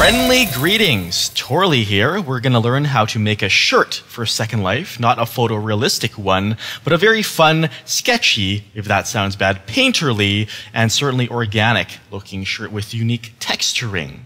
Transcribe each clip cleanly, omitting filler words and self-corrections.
Friendly greetings, Torley here. We're going to learn how to make a shirt for Second Life, not a photorealistic one, but a very fun, sketchy, if that sounds bad, painterly, and certainly organic looking shirt with unique texturing.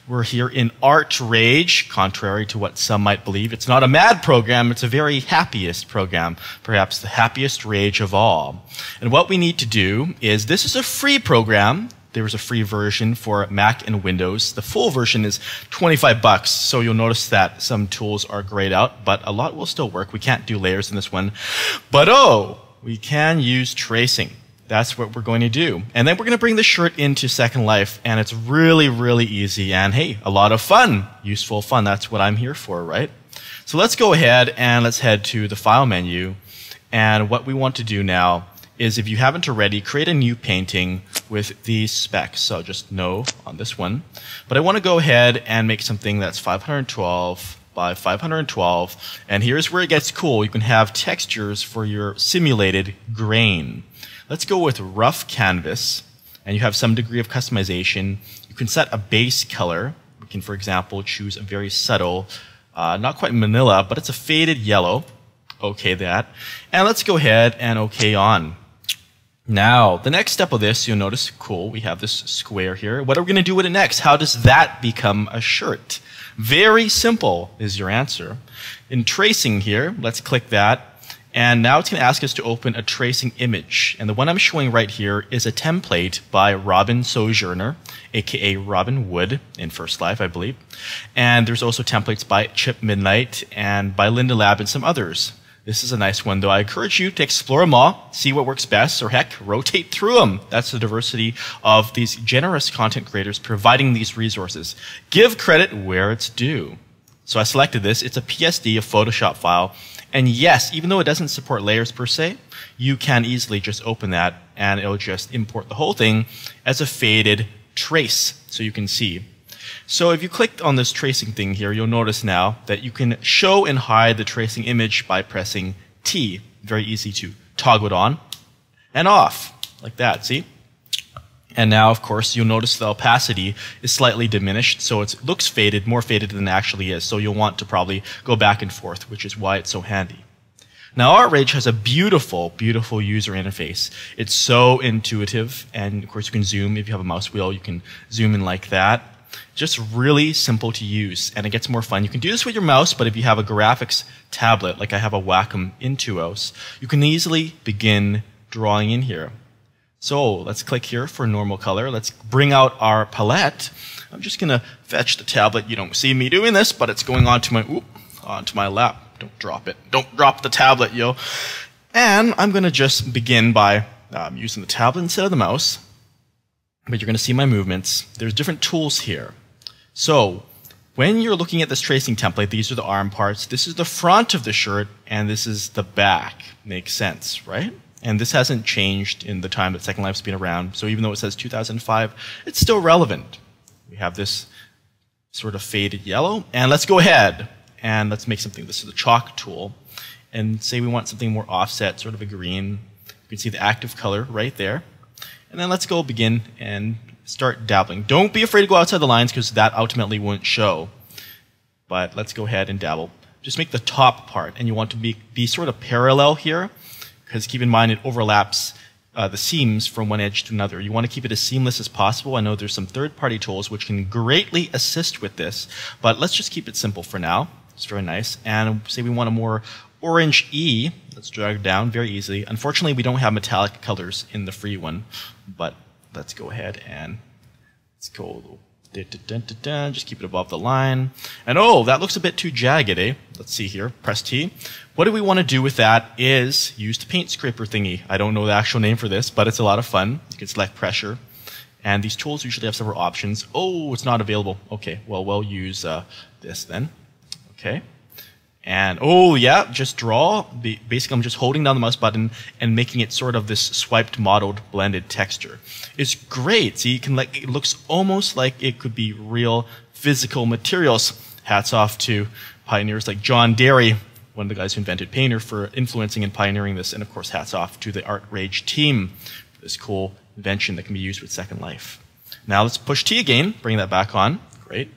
We're here in ArtRage, contrary to what some might believe. It's not a mad program, it's a very happiest program, perhaps the happiest rage of all. And what we need to do is, this is a free program. There's a free version for Mac and Windows. The full version is 25 bucks, so you'll notice that some tools are grayed out, but a lot will still work. We can't do layers in this one. But oh, we can use tracing. That's what we're going to do. And then we're going to bring the shirt into Second Life, and it's really, really easy. And hey, a lot of fun. Useful fun. That's what I'm here for, right? So let's go ahead and let's head to the File menu. And what we want to do now is, if you haven't already, create a new painting with these specs. So just no on this one. But I want to go ahead and make something that's 512 by 512. And here's where it gets cool. You can have textures for your simulated grain. Let's go with rough canvas. And you have some degree of customization. You can set a base color. We can, for example, choose a very subtle, not quite manila, but it's a faded yellow. Okay that. And let's go ahead and okay on. Now, the next step of this, you'll notice, cool, we have this square here. What are we going to do with it next? How does that become a shirt? Very simple is your answer. In tracing here, let's click that. And now it's going to ask us to open a tracing image. And the one I'm showing right here is a template by Robin Sojourner, aka Robin Wood in First Life, I believe. And there's also templates by Chip Midnight and by Linda Lab and some others. This is a nice one, though. I encourage you to explore them all, see what works best, or heck, rotate through them. That's the diversity of these generous content creators providing these resources. Give credit where it's due. So I selected this. It's a PSD, a Photoshop file. And yes, even though it doesn't support layers per se, you can easily just open that and it'll just import the whole thing as a faded trace so you can see. So if you click on this tracing thing here, you'll notice now that you can show and hide the tracing image by pressing T. Very easy to toggle it on and off, like that, see? And now, of course, you'll notice the opacity is slightly diminished, so it looks faded, more faded than it actually is. So you'll want to probably go back and forth, which is why it's so handy. Now, ArtRage has a beautiful, beautiful user interface. It's so intuitive, and of course you can zoom. If you have a mouse wheel, you can zoom in like that. Just really simple to use, and it gets more fun. You can do this with your mouse, but if you have a graphics tablet, like I have a Wacom Intuos, you can easily begin drawing in here. So let's click here for normal color. Let's bring out our palette. I'm just going to fetch the tablet. You don't see me doing this, but it's going onto my lap. Don't drop it. Don't drop the tablet, yo. And I'm going to just begin by using the tablet instead of the mouse. But you're going to see my movements. There's different tools here. So when you're looking at this tracing template, these are the arm parts. This is the front of the shirt, and this is the back. Makes sense, right? And this hasn't changed in the time that Second Life's been around. So even though it says 2005, it's still relevant. We have this sort of faded yellow. And let's go ahead and let's make something. This is the chalk tool. And say we want something more offset, sort of a green. You can see the active color right there. And then let's go begin and start dabbling. Don't be afraid to go outside the lines because that ultimately won't show. But let's go ahead and dabble. Just make the top part. And you want to be sort of parallel here, because keep in mind it overlaps the seams from one edge to another. You want to keep it as seamless as possible. I know there's some third-party tools which can greatly assist with this, but let's just keep it simple for now. It's very nice. And say we want a more orange E. Let's drag it down very easily. Unfortunately, we don't have metallic colors in the free one, but let's go ahead and let's go. Just keep it above the line. And oh, that looks a bit too jagged, eh? Let's see here. Press T. What do we want to do with that is use the paint scraper thingy. I don't know the actual name for this, but it's a lot of fun. You can select pressure. And these tools usually have several options. Oh, it's not available. Okay, well, we'll use this then. Okay. And oh, yeah, just draw. Basically, I'm just holding down the mouse button and making it sort of this swiped, modeled, blended texture. It's great. See, you can it looks almost like it could be real physical materials. Hats off to pioneers like John Derry, one of the guys who invented Painter, for influencing and pioneering this. And of course, hats off to the ArtRage team for this cool invention that can be used with Second Life. Now let's push T again, bring that back on. Great.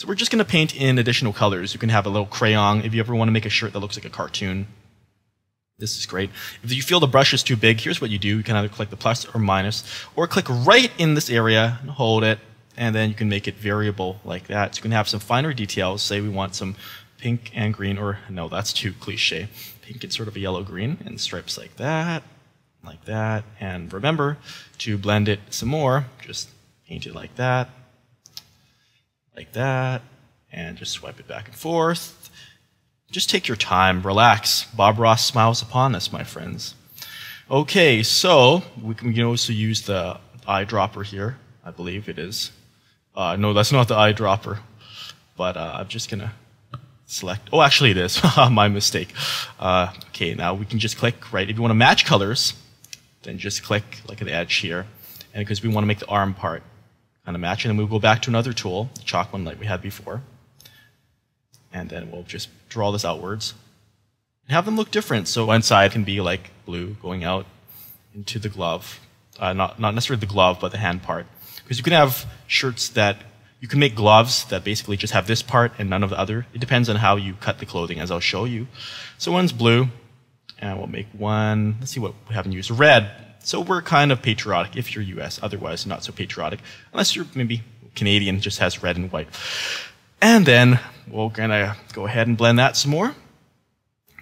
So we're just going to paint in additional colors. You can have a little crayon if you ever want to make a shirt that looks like a cartoon. This is great. If you feel the brush is too big, here's what you do. You can either click the plus or minus, or click right in this area and hold it, and then you can make it variable like that. So you can have some finer details. Say we want some pink and green, or no, that's too cliche. Pink and sort of a yellow-green, and stripes like that, and remember to blend it some more. Just paint it like that, and just swipe it back and forth. Just take your time, relax. Bob Ross smiles upon us, my friends. Okay, so we can also use the eyedropper here. I believe it is. No, that's not the eyedropper. But I'm just going to select. Oh, actually it is. My mistake. Okay, now we can just click, right? If you want to match colors, then just click like an edge here. And because we want to make the arm part kind of match, and then we'll go back to another tool, the chalk one like we had before. And then we'll just draw this outwards. And have them look different. So one side can be like blue going out into the glove. Not necessarily the glove, but the hand part. Because you can have shirts that, you can make gloves that basically just have this part and none of the other. It depends on how you cut the clothing, as I'll show you. So one's blue, and we'll make one, let's see what we haven't used, red. So we're kind of patriotic if you're US, otherwise not so patriotic. Unless you're maybe Canadian, just has red and white. And then we're gonna go ahead and blend that some more.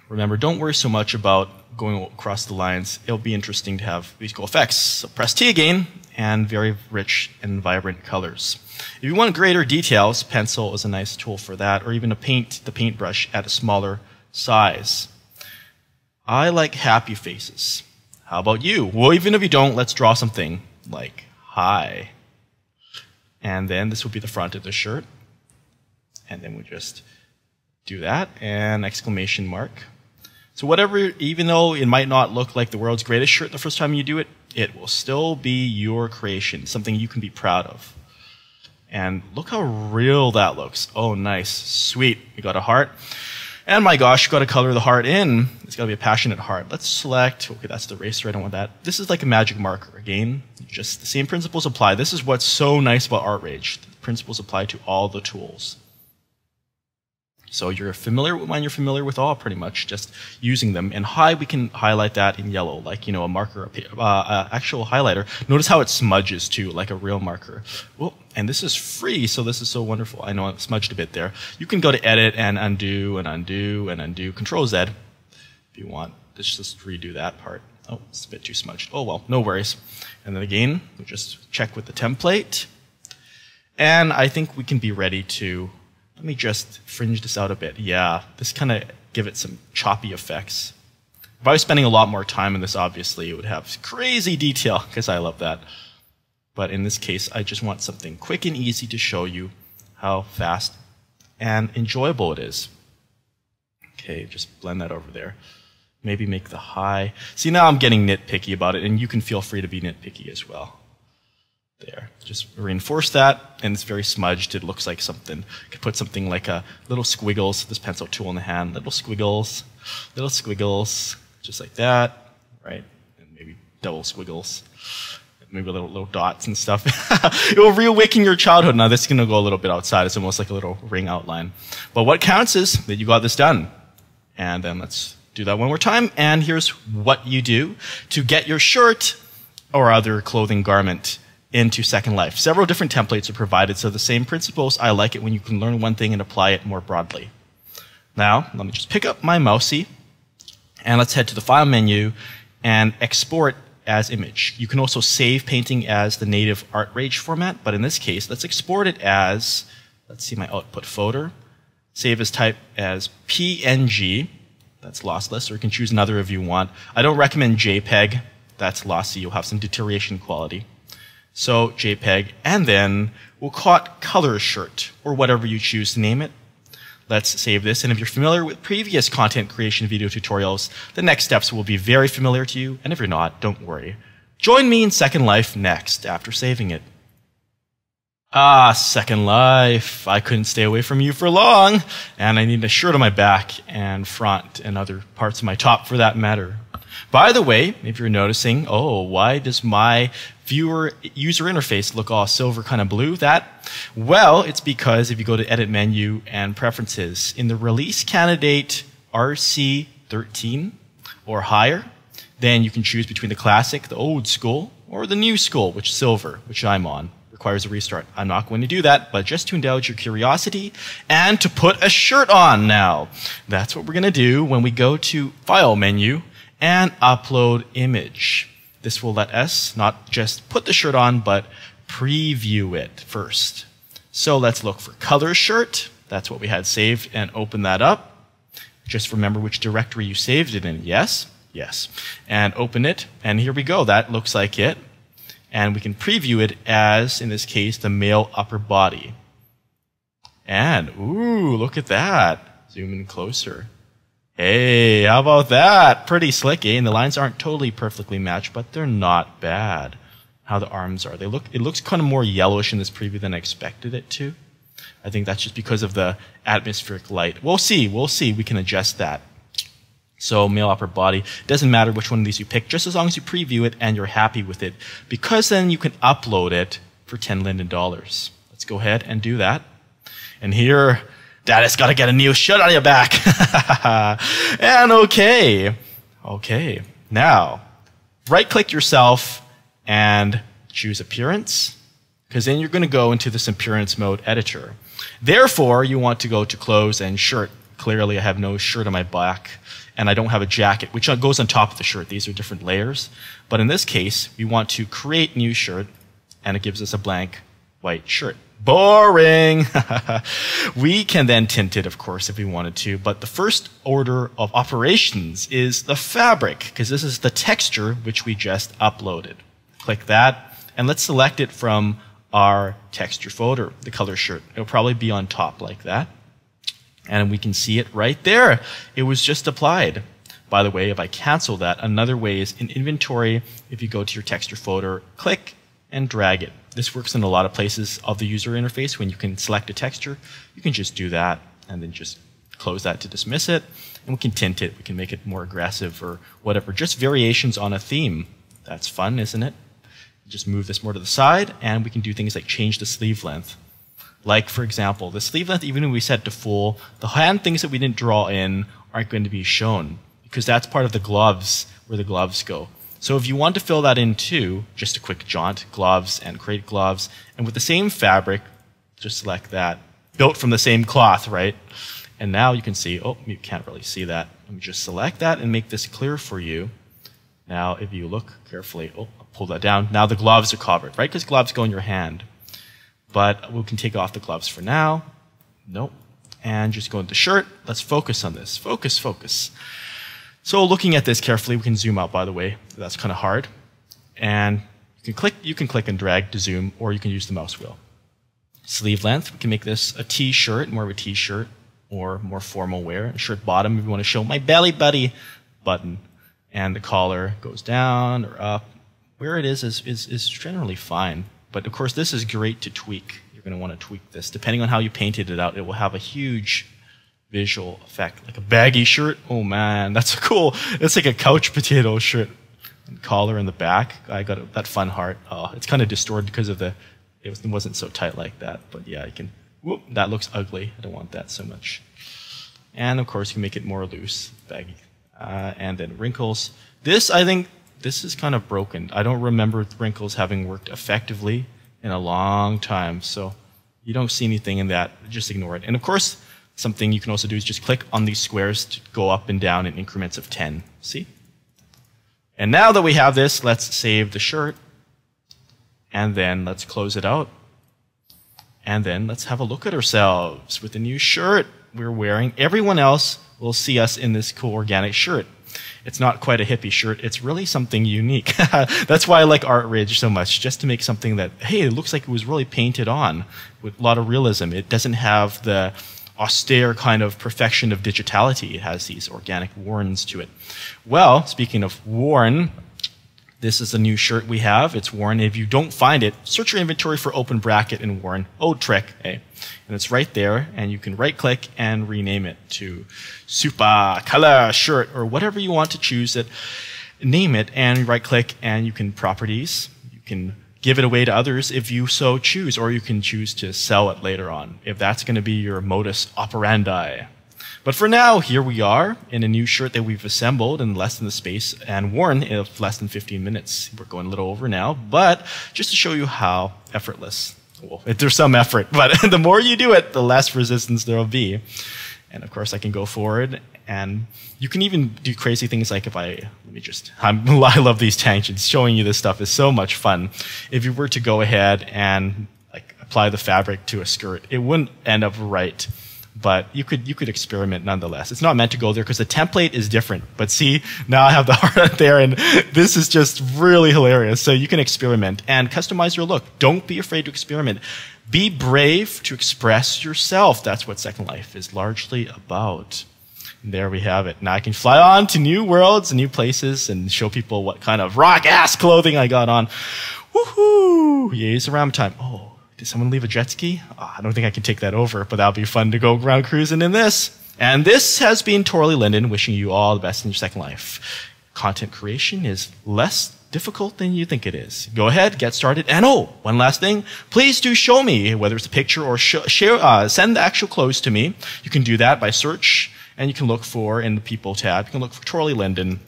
Remember, don't worry so much about going across the lines. It'll be interesting to have these cool effects. So press T again, and very rich and vibrant colors. If you want greater details, pencil is a nice tool for that, or even the paintbrush at a smaller size. I like happy faces. How about you? Well, even if you don't, let's draw something like hi. And then this will be the front of the shirt. And then we just do that, and exclamation mark. So whatever, even though it might not look like the world's greatest shirt the first time you do it, it will still be your creation, something you can be proud of. And look how real that looks. Oh, nice. Sweet. We got a heart. And my gosh, you've got to color the heart in. It's got to be a passionate heart. Let's select, okay, that's the eraser. I don't want that. This is like a magic marker. Again, just the same principles apply. This is what's so nice about ArtRage. The principles apply to all the tools. So you're familiar with one, you're familiar with all pretty much, just using them. And high, we can highlight that in yellow, like, a marker, actual highlighter. Notice how it smudges too, like a real marker. Well, and this is free, so this is so wonderful. I know I smudged a bit there. You can go to edit and undo and undo and undo. Control Z if you want. Let's just redo that part. Oh, it's a bit too smudged. Oh well, no worries. And then again, we just check with the template. And I think we can be ready to, let me just fringe this out a bit. Yeah, this kind of give it some choppy effects. If I was spending a lot more time in this, obviously, it would have crazy detail, because I love that. But in this case, I just want something quick and easy to show you how fast and enjoyable it is. Okay, just blend that over there. Maybe make the high. See, now I'm getting nitpicky about it, and you can feel free to be nitpicky as well. There. Just reinforce that, and it's very smudged. It looks like something. You could put something like a little squiggles, this pencil tool in the hand, little squiggles, just like that, right? And maybe double squiggles, maybe little dots and stuff. It will reawaken your childhood. Now this is going to go a little bit outside. It's almost like a little ring outline. But what counts is that you got this done. And then let's do that one more time. And here's what you do to get your shirt or other clothing garment into Second Life. Several different templates are provided, so the same principles. I like it when you can learn one thing and apply it more broadly. Now, let me just pick up my mousey, and let's head to the File menu and export as image. You can also save painting as the native ArtRage format, but in this case, let's export it as, let's see my output folder, save as type as PNG, that's lossless, or you can choose another if you want. I don't recommend JPEG, that's lossy, you'll have some deterioration quality. So JPEG, and then we'll call it color shirt, or whatever you choose to name it. Let's save this, and if you're familiar with previous content creation video tutorials, the next steps will be very familiar to you, and if you're not, don't worry. Join me in Second Life next, after saving it. Ah, Second Life. I couldn't stay away from you for long, and I need a shirt on my back and front and other parts of my top for that matter. By the way, if you're noticing, oh, why does my viewer user interface look all silver kind of blue? Well, it's because if you go to Edit Menu and Preferences, in the release candidate RC13 or higher, then you can choose between the classic, the old school, or the new school, which is silver, which I'm on. Requires a restart. I'm not going to do that, but just to indulge your curiosity and to put a shirt on now. That's what we're going to do when we go to File menu and Upload Image. This will let us not just put the shirt on, but preview it first. So let's look for color shirt. That's what we had saved, and open that up. Just remember which directory you saved it in. Yes? Yes. And open it, and here we go. That looks like it. And we can preview it as, in this case, the male upper body. And, ooh, look at that. Zoom in closer. Hey, how about that? Pretty slick, eh? And the lines aren't totally perfectly matched, but they're not bad. How the arms are. It looks kind of more yellowish in this preview than I expected it to. I think that's just because of the atmospheric light. We'll see. We can adjust that. So male upper body, doesn't matter which one of these you pick, just as long as you preview it and you're happy with it, because then you can upload it for $10 Linden. Let's go ahead and do that. And here, Daddy's got to get a new shirt on your back. And okay. Now, right-click yourself and choose Appearance, because then you're going to go into this Appearance Mode editor. Therefore, you want to go to Clothes and Shirt. Clearly, I have no shirt on my back, and I don't have a jacket, which goes on top of the shirt. These are different layers. But in this case, we want to create new shirt, and it gives us a blank white shirt. Boring! We can then tint it, of course, if we wanted to, but the first order of operations is the fabric, because this is the texture which we just uploaded. Click that, and let's select it from our texture folder, the color shirt. It'll probably be on top like that. And we can see it right there. It was just applied. By the way, if I cancel that, another way is in Inventory, if you go to your texture folder, click and drag it. This works in a lot of places of the user interface. When you can select a texture, you can just do that and then just close that to dismiss it. And we can tint it. We can make it more aggressive or whatever. Just variations on a theme. That's fun, isn't it? Just move this more to the side, and we can do things like change the sleeve length. Like, for example, the sleeve length, even when we set to full, the hand things that we didn't draw in aren't going to be shown, because that's part of the gloves, where the gloves go. So if you want to fill that in too, just a quick jaunt, gloves, and create gloves, and with the same fabric, just select that. Built from the same cloth, right? And now you can see, oh, you can't really see that. Let me just select that and make this clear for you. Now, if you look carefully, oh, I'll pull that down. Now the gloves are covered, right? Because gloves go in your hand. But we can take off the gloves for now. Nope. And just go into shirt. Let's focus on this. Focus. So looking at this carefully, we can zoom out, by the way. That's kind of hard. And you can click and drag to zoom, or you can use the mouse wheel. Sleeve length, we can make this a t-shirt, more of a t-shirt, or more formal wear. Shirt bottom, if you want to show my belly buddy button. And the collar goes down or up. Where it is generally fine. But of course, this is great to tweak. You're going to want to tweak this. Depending on how you painted it out, it will have a huge visual effect. Like a baggy shirt. Oh man, that's cool. It's like a couch potato shirt. And collar in the back. I got that fun heart. Oh, it's kind of distorted because of it wasn't so tight like that. But yeah, you can. Whoop, that looks ugly. I don't want that so much. And of course, you can make it more loose, baggy. And then wrinkles. I think this is kind of broken. I don't remember wrinkles having worked effectively in a long time. So you don't see anything in that. Just ignore it. And of course, something you can also do is just click on these squares to go up and down in increments of 10. See? And now that we have this, let's save the shirt. And then let's close it out. And then let's have a look at ourselves with the new shirt we're wearing. Everyone else will see us in this cool organic shirt. It's not quite a hippie shirt. It's really something unique. That's why I like ArtRage so much, just to make something that, hey, it looks like it was really painted on with a lot of realism. It doesn't have the austere kind of perfection of digitality. It has these organic warns to it. Well, speaking of worn, this is a new shirt we have. It's worn. If you don't find it, search your inventory for open bracket and worn. Old trick, eh? And it's right there, and you can right-click and rename it to Super Color Shirt or whatever you want to choose it. name it and right-click, and you can properties. You can give it away to others if you so choose, or you can choose to sell it later on if that's going to be your modus operandi. But for now, here we are in a new shirt that we've assembled in less than the space and worn in less than 15 minutes. We're going a little over now, but just to show you how effortless. Well, there's some effort, but the more you do it, the less resistance there will be. And of course, I can go forward, and you can even do crazy things like I love these tangents. Showing you this stuff is so much fun. If you were to go ahead and like apply the fabric to a skirt, it wouldn't end up right. But you could experiment nonetheless. It's not meant to go there because the template is different. But see, now I have the heart there, and this is just really hilarious. So you can experiment and customize your look. Don't be afraid to experiment. Be brave to express yourself. That's what Second Life is largely about. And there we have it. Now I can fly on to new worlds and new places and show people what kind of rock-ass clothing I got on. Woohoo! Yay, it's around time. Oh. Did someone leave a jet ski? Oh, I don't think I can take that over, but that'll be fun to go around cruising in this. And this has been Torley Linden wishing you all the best in your Second Life. Content creation is less difficult than you think it is. Go ahead, get started. And oh, one last thing. Please do show me, whether it's a picture or send the actual clothes to me. You can do that by search, and you can look for, in the People tab, you can look for Torley Linden.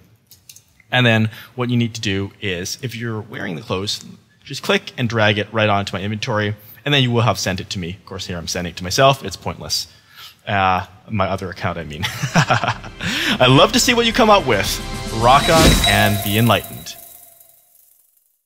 And then what you need to do is, if you're wearing the clothes, just click and drag it right onto my inventory, and then you will have sent it to me. Of course, here I'm sending it to myself. It's pointless. My other account, I mean. I'd love to see what you come up with. Rock on and be enlightened.